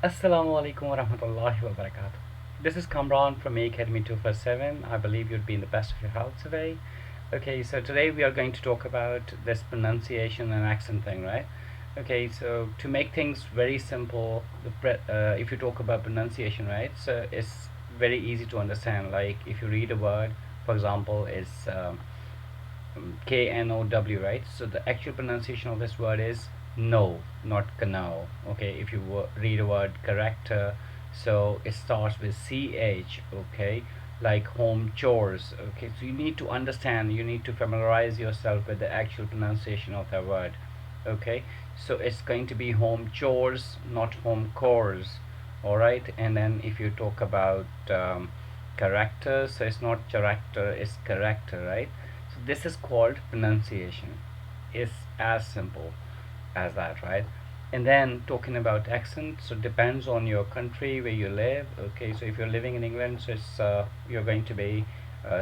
Assalamu alaikum wa rahmatullahi wa barakatuh. This is Kamran from Academy 247. I believe you'd be in the best of your health today. Okay, so today we are going to talk about this pronunciation and accent thing, right? Okay, so to make things very simple, if you talk about pronunciation, right? So it's very easy to understand. Like if you read a word, for example, it's K-N-O-W, right? So the actual pronunciation of this word is no, not kano. Okay, if you read a word character, so it starts with CH, okay, like home chores. Okay, so you need to understand, you need to familiarize yourself with the actual pronunciation of that word. Okay, so it's going to be home chores, not home chores. All right, and then if you talk about character, so it's not character, it's character, right? So this is called pronunciation. It's as simple as that, right? And then talking about accent, so depends on your country where you live. Okay, so if you're living in England, so it's you're going to be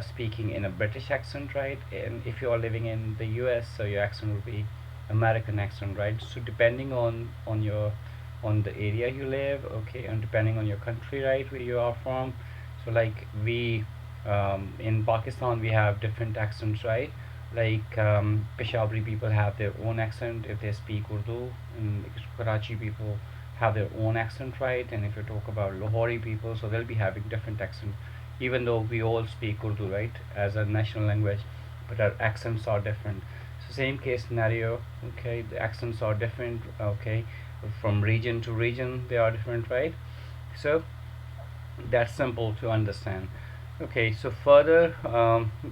speaking in a British accent, right? And if you are living in the US, so your accent will be American accent, right? So depending on your on the area you live, okay, and depending on your country, right, where you are from. So like we in Pakistan we have different accents, right? Like Peshawari people have their own accent if they speak Urdu, and Karachi people have their own accent, right? And if you talk about Lahori people, so they'll be having different accent, even though we all speak Urdu, right, as a national language, but our accents are different. So same case scenario, okay, the accents are different, okay, from region to region they are different, right? So that's simple to understand. Okay, so further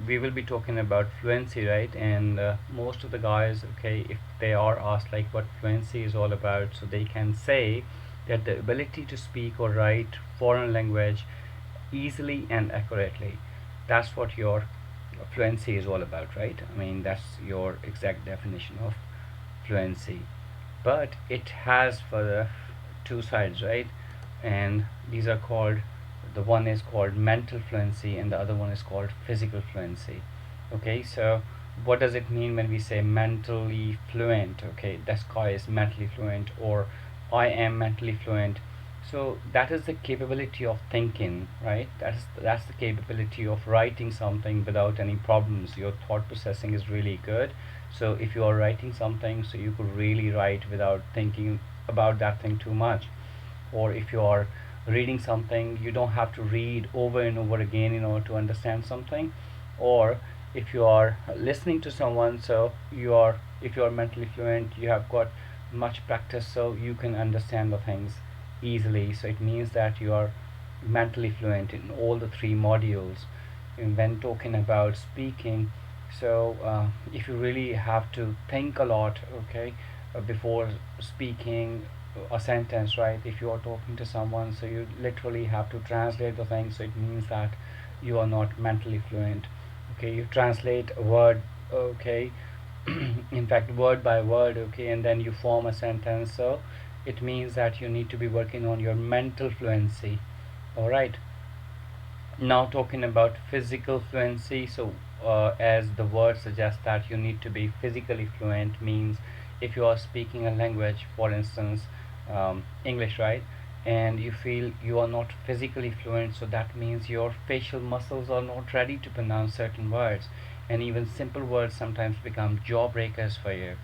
we will be talking about fluency, right? And most of the guys, okay, if they are asked like what fluency is all about, so they can say that the ability to speak or write foreign language easily and accurately. That's what your fluency is all about, right? I mean, that's your exact definition of fluency. But it has further two sides, right? And these are called, the one is called mental fluency and the other one is called physical fluency. Okay, so what does it mean when we say mentally fluent? Okay, this guy is mentally fluent, or I am mentally fluent. So that is the capability of thinking, right? That's the capability of writing something without any problems. Your thought processing is really good. So if you are writing something, so you could really write without thinking about that thing too much. Or if you are reading something, you don't have to read over and over again in order to understand something. Or if you are listening to someone, so you are, if you are mentally fluent, you have got much practice, so you can understand the things easily. So it means that you are mentally fluent in all the three modules. And when talking about speaking, so if you really have to think a lot, okay, before speaking a sentence, right? If you are talking to someone, so you literally have to translate the thing, so it means that you are not mentally fluent. Okay, you translate a word, okay, in fact word by word, okay, and then you form a sentence, so it means that you need to be working on your mental fluency. All right, now talking about physical fluency, so as the word suggests that you need to be physically fluent, means if you are speaking a language, for instance English, right, and you feel you are not physically fluent, so that means your facial muscles are not ready to pronounce certain words, and even simple words sometimes become jawbreakers for you.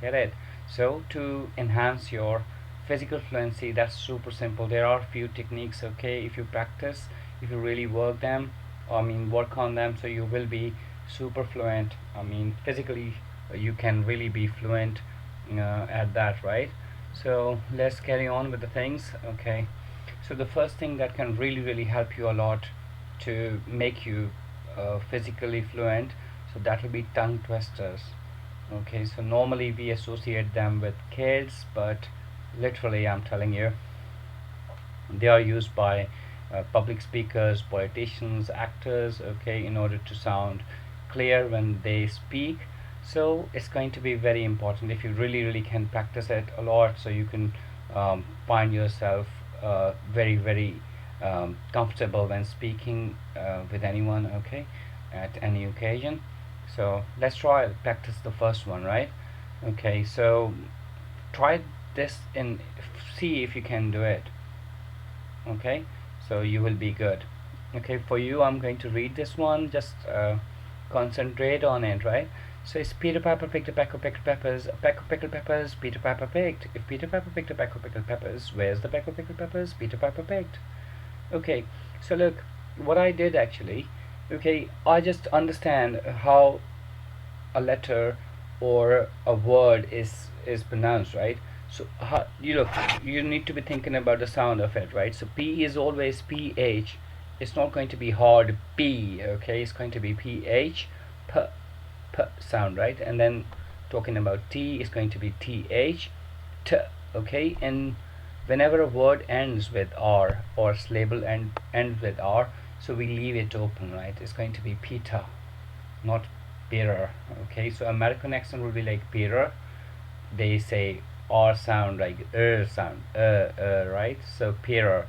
Get it? So to enhance your physical fluency, that's super simple. There are few techniques, okay? If you practice, if you really work them, I mean work on them, so you will be super fluent. I mean physically you can really be fluent at that, right? So let's carry on with the things, okay? So the first thing that can really help you a lot to make you physically fluent, so that will be tongue twisters. Okay, so normally we associate them with kids, but literally, I'm telling you, they are used by public speakers, politicians, actors, okay, in order to sound clear when they speak. So it's going to be very important if you really can practice it a lot, so you can find yourself very comfortable when speaking with anyone, okay, at any occasion. So let's try practice the first one, right? Okay, so try this and see if you can do it. Okay, so you will be good. Okay, for you I'm going to read this one, just concentrate on it, right? So it's Peter Piper picked a peck of pickled peppers, a peck of pickled peppers Peter Piper picked. If Peter Piper picked a peck of pickled peppers, where's the peck of pickled peppers Peter Piper picked? Okay, so look, what I did actually, okay, I just understand how a letter or a word is pronounced, right? So you look, you need to be thinking about the sound of it, right? So p is always ph. It's not going to be hard p, okay? It's going to be ph, p, p sound, right? And then talking about t is going to be th, t, okay? And whenever a word ends with r or syllable ends with r, so we leave it open, right? It's going to be pita, not Peter. Okay, so American accent will be like Peter. They say R sound like sound, right? So Peter.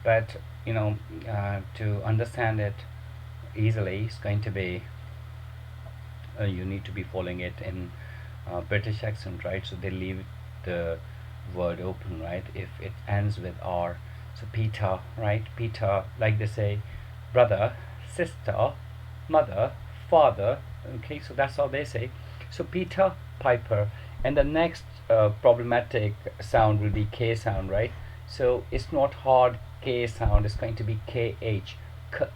But to understand it easily, it's going to be you need to be following it in British accent, right? So they leave the word open, right? If it ends with R, so Peter, right? Peter, like they say, brother, sister, mother, father. Okay, so that's how they say. So Peter Piper, and the next problematic sound will be K sound, right? So it's not hard K sound. It's going to be KH, k,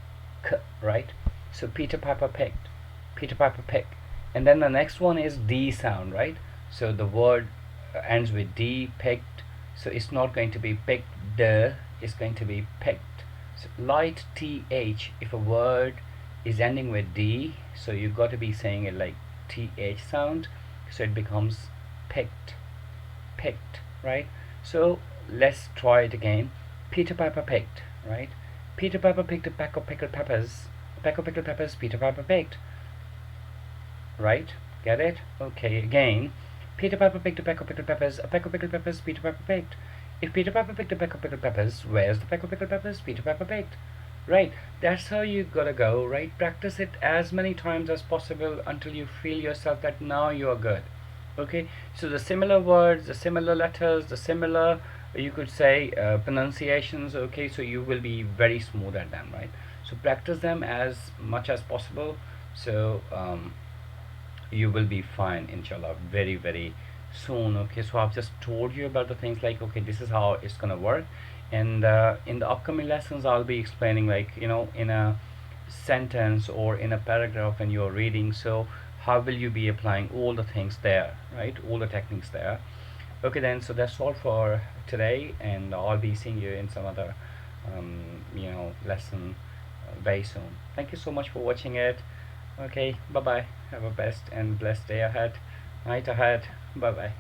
k, right? So Peter Piper picked. Peter Piper pick. And then the next one is D sound, right? So the word ends with D, picked. So it's not going to be picked, it's going to be picked. So light TH, if a word is ending with D, so you've got to be saying it like TH sound. So it becomes picked, picked, right? So let's try it again. Peter Piper picked, right? Peter Piper picked a peck of pickled peppers. A peck of pickled peppers Peter Piper picked. Right? Get it? Okay, again. Peter Piper picked a peck of pickled peppers. A peck of pickled peppers Peter Piper picked. If Peter Piper picked a peck of pickled peppers, where's the peck of pickled peppers Peter Piper picked? Right? That's how you gotta go, right? Practice it as many times as possible until you feel yourself that now you are good. Okay? So the similar words, the similar letters, the similar, you could say, pronunciations, okay? So you will be very smooth at them, right? So practice them as much as possible. So, you will be fine, inshallah, very very soon. Okay, so I've just told you about the things like, okay, this is how it's gonna work. And in the upcoming lessons I'll be explaining, like, in a sentence or in a paragraph when you're reading, so how will you be applying all the things there, right? All the techniques there. Okay then, so that's all for today, and I'll be seeing you in some other lesson very soon. Thank you so much for watching it. Okay, bye bye. Have a best and blessed day ahead, night ahead. Bye bye.